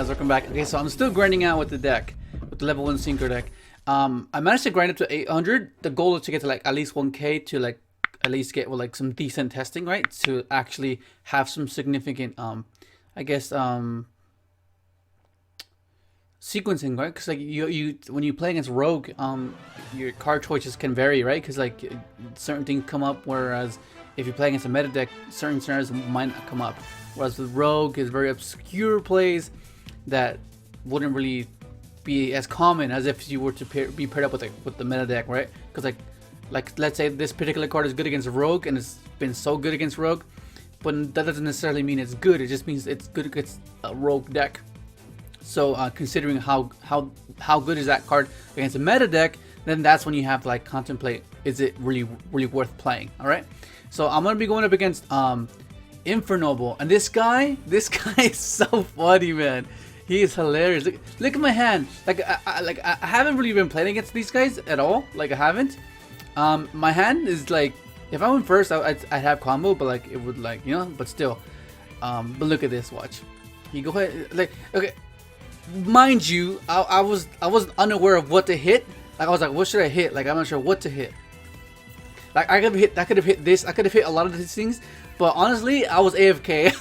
guys, welcome back. Okay, so I'm still grinding out with the deck, with the level 1 Synchro deck. I managed to grind up to 800. The goal is to get to like at least 1k to like at least get like some decent testing, right? To actually have some significant I guess sequencing, right? Because like you when you play against rogue, your card choices can vary, right? Because like certain things come up, whereas if you play against a meta deck, certain scenarios might not come up. Whereas the rogue is very obscure plays that wouldn't really be as common as if you were to be paired up with the meta deck, right? Because like let's say this particular card is good against rogue and it's been so good against rogue, but that doesn't necessarily mean it's good. It just means it's good against a rogue deck. So considering how good is that card against a meta deck, then that's when you have to like contemplate, is it really worth playing? All right. So I'm gonna be going up against Infernoble, and this guy is so funny, man. He is hilarious. Look at my hand. Like I haven't really been playing against these guys at all. Like I haven't. My hand is like, if I went first, I'd have combo, but like it would like, you know, but still. But look at this. Watch. You go ahead. Like, okay. Mind you, I was unaware of what to hit. Like I was like, what should I hit? Like I'm not sure what to hit. Like I could have hit this. I could have hit a lot of these things. But honestly, I was AFK.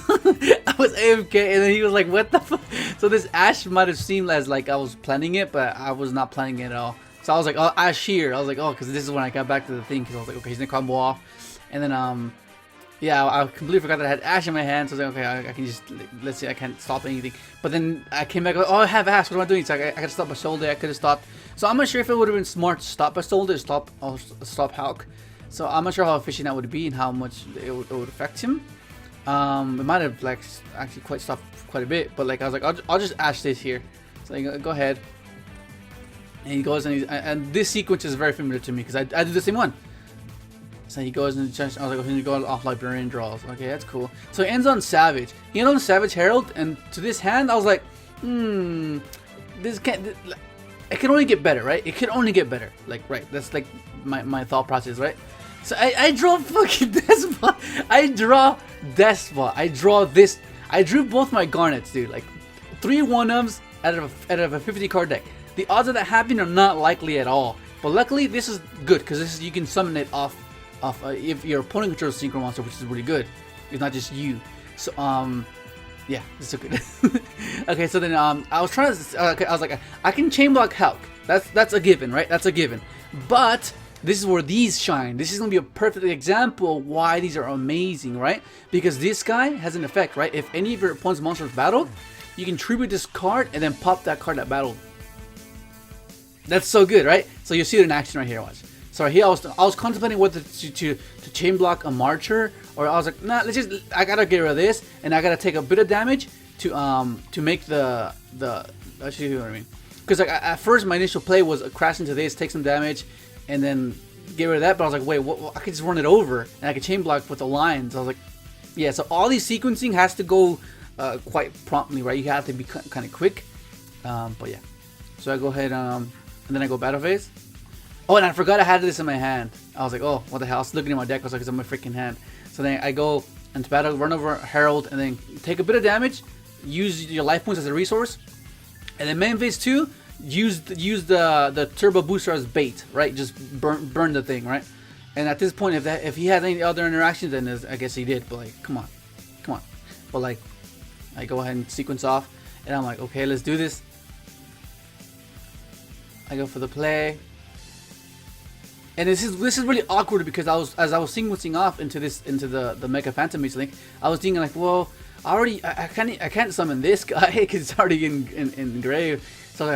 I was AFK, and then he was like, "What the fuck?" So this Ash might have seemed as like I was planning it, but I was not planning it at all. So I was like, "Oh, Ash here." I was like, "Oh," because this is when I got back to the thing. Because I was like, "Okay, he's gonna combo off," and then yeah, I completely forgot that I had Ash in my hand. So I was like, "Okay, I can just let's see, I can't stop anything." But then I came back, like, "Oh, I have Ash. What am I doing?" So I gotta stop my shoulder. I could have stopped. So I'm not sure if it would have been smart to stop my shoulder, stop Hulk. So I'm not sure how efficient that would be and how much it would affect him. It might have like actually quite stopped quite a bit, but like I was like, I'll just Ash this here. So you go ahead, and he goes and this sequence is very familiar to me because I do the same one. So he goes and I was like, oh, he goes off Librarian draws. Okay, that's cool. So he ends on Savage. He ends on Savage Herald, and to this hand, I was like, this can't. It can only get better, right? It can only get better. Like, right? That's like my thought process, right? So I draw fucking Despot. I draw Despot. I draw this. I drew both my Garnets, dude. Like 3 1-ups out of a 50 card deck. The odds of that happening are not likely at all. But luckily, this is good because this is, you can summon it off if your opponent controls Synchro monster, which is really good. It's not just you. So yeah, it's so good. Okay, so then I was trying to. Okay, I was like, I can chain block Hulk. That's a given, right? That's a given. But this is where these shine. This is gonna be a perfect example of why these are amazing, right? Because this guy has an effect, right? If any of your opponent's monsters battle, you can tribute this card and then pop that card that battled. That's so good, right? So you see it in action right here. Watch. So here I was contemplating whether to chain block a Marcher, or I was like, nah, I gotta get rid of this, and I gotta take a bit of damage to make the actually, you know what I mean? Because like at first my initial play was crash into this, take some damage, and then get rid of that. But I was like, wait, what? I could just run it over, and I could chain block with the lines. I was like, yeah. So all these sequencing has to go quite promptly, right? You have to be kind of quick. But yeah. So I go ahead and then I go battle phase. Oh, and I forgot I had this in my hand. I was like, oh, what the hell? I was looking at my deck. I was like, it's in my freaking hand. So then I go into battle, run over Herald, and then take a bit of damage. Use your life points as a resource. And then main phase 2, use the turbo booster as bait, right? Just burn the thing, right? And at this point, if he had any other interactions, then I guess he did. But like, come on. But like, I go ahead and sequence off, and I'm like, okay, let's do this. I go for the play. And this is really awkward because as I was sequencing off into the Mega Phantom Mage Link, I was thinking like, well, I can't summon this guy because it's already in grave. So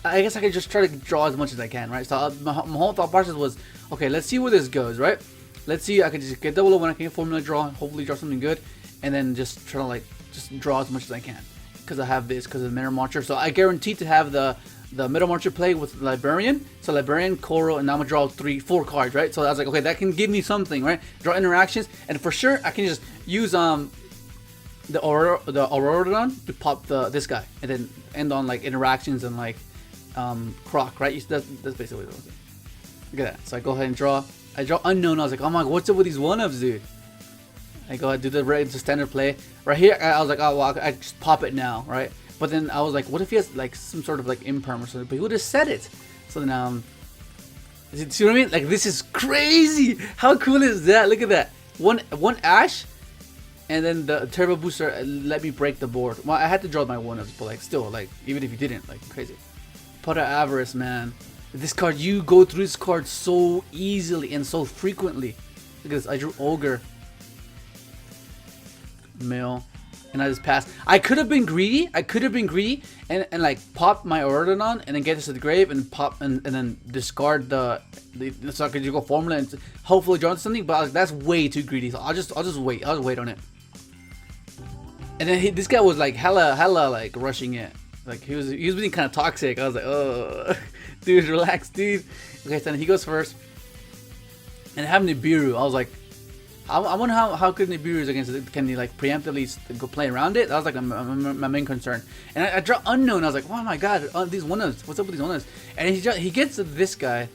I guess I could just try to draw as much as I can, right? So my whole thought process was, okay, let's see where this goes, right? Let's see, I could just get double when I can get formula draw, hopefully draw something good, and then just try to like just draw as much as I can because I have this because of the Mirror Marcher. So I guarantee to have the Middle Marcher play with Librarian. So Librarian, Koro, and now I'm gonna draw 4 cards, right? So I was like, okay, that can give me something, right? Draw interactions, and for sure I can just use the Auroradon to pop this guy, and then end on like interactions and like Croc, right? That's basically what it was. Look at that. So I go ahead and draw. I draw Unknown. I was like, oh my god, what's up with these 1-ups, dude? I go ahead and do the standard play right here. I was like, oh well, I just pop it now, right? But then I was like, what if he has like some sort of like imperm or something? But he would have said it. So then see what I mean? Like, this is crazy. How cool is that? Look at that. One Ash, and then the turbo booster let me break the board. Well, I had to draw my 1-ups, but like still, like even if you didn't, like crazy. Pot of Avarice, man. This card, you go through this card so easily and so frequently. Look at this. I drew Ogre, Mill, and I just passed. I could have been greedy. And like pop my Ordodon and then get this to the grave and pop and then discard the so I could just go formula and hopefully draw something. But like, that's way too greedy. So I'll just wait. I'll just wait on it. And then this guy was like hella like rushing it. Like he was being kind of toxic. I was like, oh, dude, relax, dude. Okay, so then he goes first, and having Nibiru, I was like, I wonder how good Nibiru is against it. Can he like preemptively go play around it? That was like my main concern. And I draw Unknown. I was like, oh my god, these 1-ups. What's up with these 1-ups? And he gets this guy,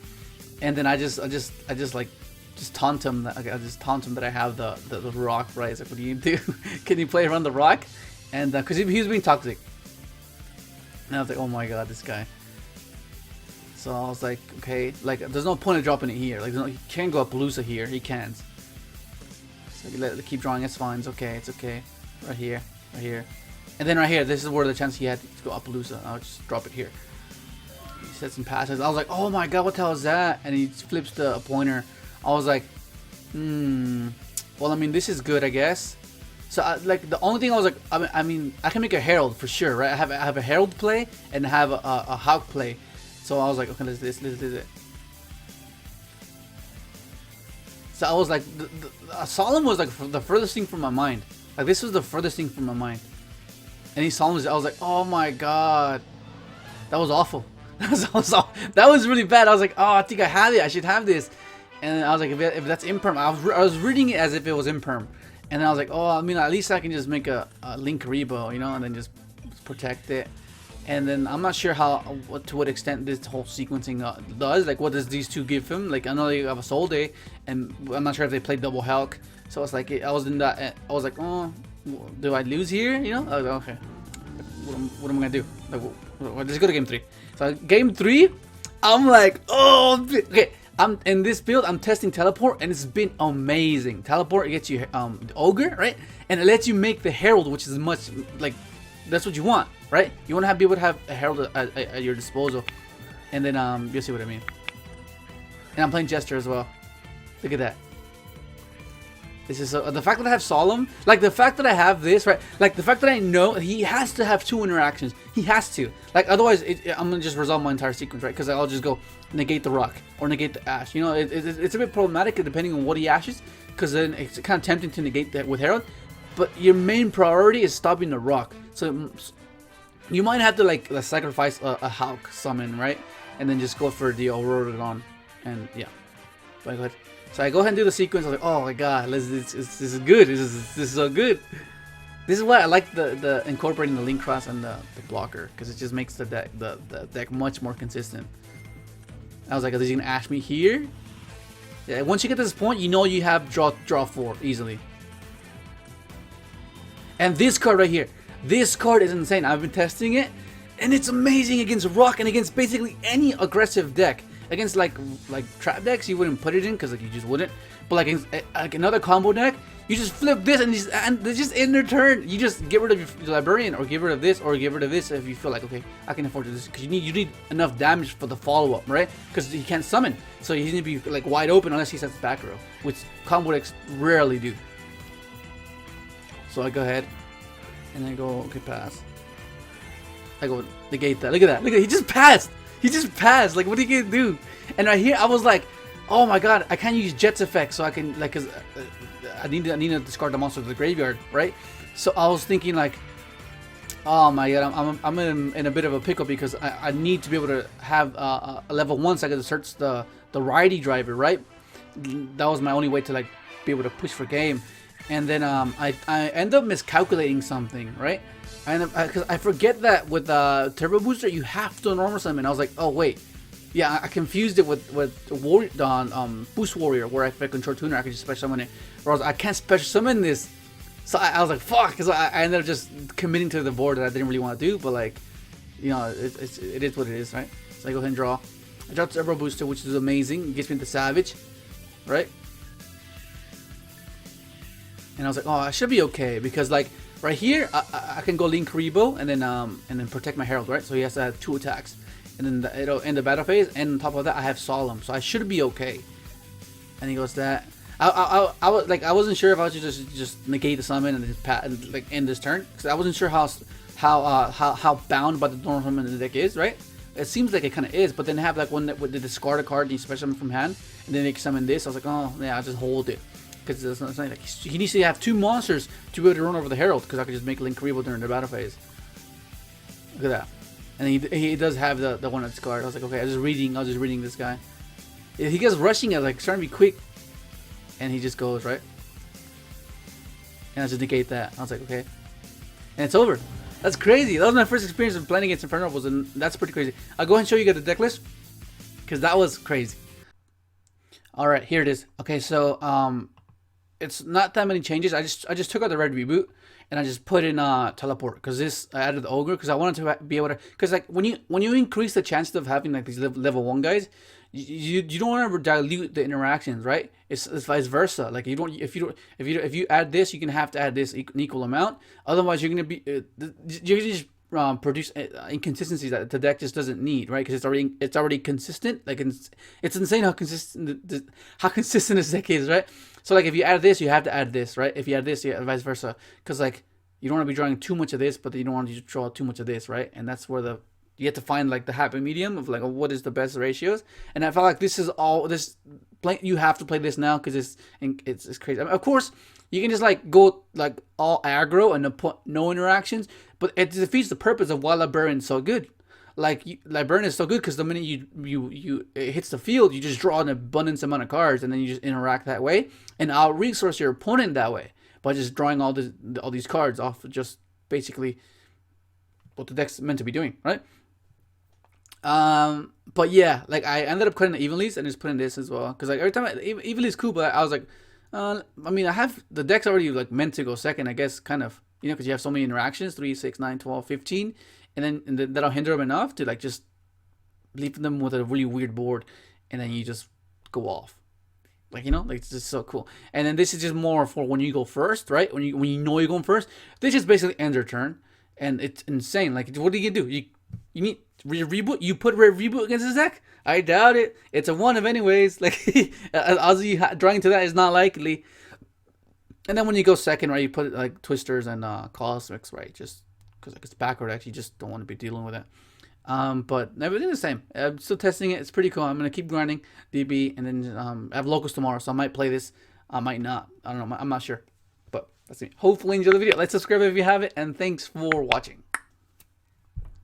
and then I just taunt him. I just taunt him that I have the rock, right? It's like, what do you do? Can you play around the rock? And because he was being toxic. And I was like, oh my god, this guy. So I was like, okay, like there's no point of dropping it here. Like he can't go Appaloosa here. He can't. So keep drawing. It's fine. It's okay. It's okay. Right here. Right here. And then right here, this is where the chance he had to go Appaloosa. I'll just drop it here. He said some passes. I was like, oh my god, what the hell is that? And he flips the pointer. I was like, well, I mean, this is good, I guess. So like the only thing I was like, I mean, I can make a Herald for sure, right? I have a Herald play and have a Hawk play. So I was like, okay, let's do it. So I was like, Solemn was like the furthest thing from my mind. Like this was the furthest thing from my mind. And he Solemn, I was like, oh my god, that was awful. That was really bad. I was like, oh, I think I have it. I should have this. And I was like, if that's imperm, I was reading it as if it was imperm. And then I was like, oh, I mean, at least I can just make a Link Rebo, you know, and then just protect it. And then I'm not sure to what extent this whole sequencing does. Like, what does these two give him? Like, I know they have a Soul Day, and I'm not sure if they played double Hulk. So it's like, I was in that. I was like, oh, do I lose here? You know? I was like, okay, what am I gonna do? Like, let's go to game 3. So game 3, I'm like, oh, okay. I'm in this build. I'm testing Teleport, and it's been amazing. Teleport gets you Ogre, right? And it lets you make the Herald, which is much like that's what you want, right? You want to be able to have a Herald at your disposal, and then you'll see what I mean. And I'm playing Jester as well. Look at that. This is the fact that I have Solemn, like the fact that I have this, right? Like the fact that I know he has to have 2 interactions. He has to. Like otherwise, I'm gonna just resolve my entire sequence, right? Because I'll just go negate the rock or negate the ash. You know, it's a bit problematic depending on what he ashes, because then it's kind of tempting to negate that with Herald. But your main priority is stopping the rock. So you might have to like sacrifice a Hulk summon, right? And then just go for the Auroradon, and yeah. But go ahead. So I go ahead and do the sequence. I was like, oh my god, this is good. This is so good. This is why I like the incorporating the Link Cross and the blocker, because it just makes the deck much more consistent. I was like, is he gonna ash me here? Yeah. Once you get to this point, you know you have draw 4 easily. And this card right here, this card is insane. I've been testing it, and it's amazing against rock and against basically any aggressive deck. Against like trap decks, you wouldn't put it in because like you just wouldn't. But like another combo deck, you just flip this and they just end their turn. You just get rid of your librarian, or get rid of this, or get rid of this if you feel like, okay, I can afford this, because you need enough damage for the follow up, right? Because he can't summon, so you need to be like wide open unless he sets back row, which combo decks rarely do. So I go ahead and I go, okay, pass. I go negate that. Look at that. Look at he just passed. He just passed. Like, what are you gonna do? And right here, I was like, oh my god, I can't use Jet's effect, so I can like, cause I need to discard the monster to the graveyard, right? So I was thinking like, oh my god, I'm in a bit of a pickle, because I need to be able to have a level 1 so I can search the Righty Driver, right? That was my only way to like be able to push for game. And then I end up miscalculating something, right? Because I forget that with Turbo Booster you have to normal summon. I was like, oh wait, yeah, I confused it with Boost Warrior, where if I control tuner I can just special summon it. Whereas I can't special summon this So I was like, fuck, because I ended up just committing to the board that I didn't really want to do, but like, you know, it is what it is, right? So I go ahead and draw. I dropped Cerebral Booster, which is amazing. It gets me into Savage, right? And I was like, oh, I should be okay, because like right here, I can go Link Karibo and then protect my Herald, right? So he has to have 2 attacks, and then it'll end the battle phase. And on top of that, I have Solemn, so I should be okay. And he goes that. I was like, I wasn't sure if I should just negate the summon and just like end this turn, because I wasn't sure how bound by the normal summon the deck is, right? It seems like it kind of is, but then have like one that would discard a card and you special summon from hand, and then they summon this. I was like, oh yeah, I'll just hold it, because it's not like he needs to have 2 monsters to be able to run over the Herald, because I could just make Link Karibo during the battle phase. Look at that, and he does have the one that's discard. I was like, okay, I was just reading this guy. He gets rushing it, like starting to be quick. And he just goes, right? And I just negate that. I was like, okay. And it's over. That's crazy. That was my first experience of playing against Infernobles, and that's pretty crazy. I'll go ahead and show you guys the deck list, because that was crazy. Alright, here it is. Okay, so it's not that many changes. I just took out the red reboot, and I just put in teleport, because this I added the ogre, because I wanted to be able to, because like when you increase the chances of having like these level 1 guys, you don't want to dilute the interactions, right? It's vice versa. Like if you add this, you can have to add this in equal amount. Otherwise, you're gonna be you're gonna just produce inconsistencies that the deck just doesn't need, right? Because it's already consistent. Like it's insane how consistent this deck is, right? So like if you add this, you have to add this, right? If you add this, you vice versa. Because like you don't want to be drawing too much of this, but you don't want to draw too much of this, right? And that's where you have to find like the happy medium of like what is the best ratios. And I felt like this is all this. You have to play this now, because it's crazy. I mean, of course, you can just like go like all aggro and put no interactions, but it defeats the purpose of why Librarian's so good. Like Librarian is so good because the minute it hits the field, you just draw an abundance amount of cards, and then you just interact that way, and out resource your opponent that way by just drawing all these cards off of just basically what the deck's meant to be doing, right? But yeah, like I ended up cutting the Evenlies and just putting this as well, because like every time Evenly is cool, but I was like, I mean, I have the deck's already like meant to go second, I guess, kind of, you know, because you have so many interactions, 3, 6, 9, 12, 15, and then that'll hinder them enough to like just leave them with a really weird board, and then you just go off, like, you know, like it's just so cool. And then this is just more for when you go first, right? When you know you're going first, this just basically ends your turn, and it's insane. Like, what do you do? You need reboot. You put red reboot against this deck? I doubt it. It's a 1 of anyways. Like Ozzy drawing to that is not likely. And then when you go second, right, you put like Twisters and Cosmics, right? Just because like it's backward, actually, you just don't want to be dealing with it. But everything's the same. I'm still testing it. It's pretty cool. I'm gonna keep grinding DB, and then I have locals tomorrow, so I might play this. I might not. I don't know. I'm not sure. But let's see. Hopefully enjoy the video. Let's subscribe if you haven't, and thanks for watching.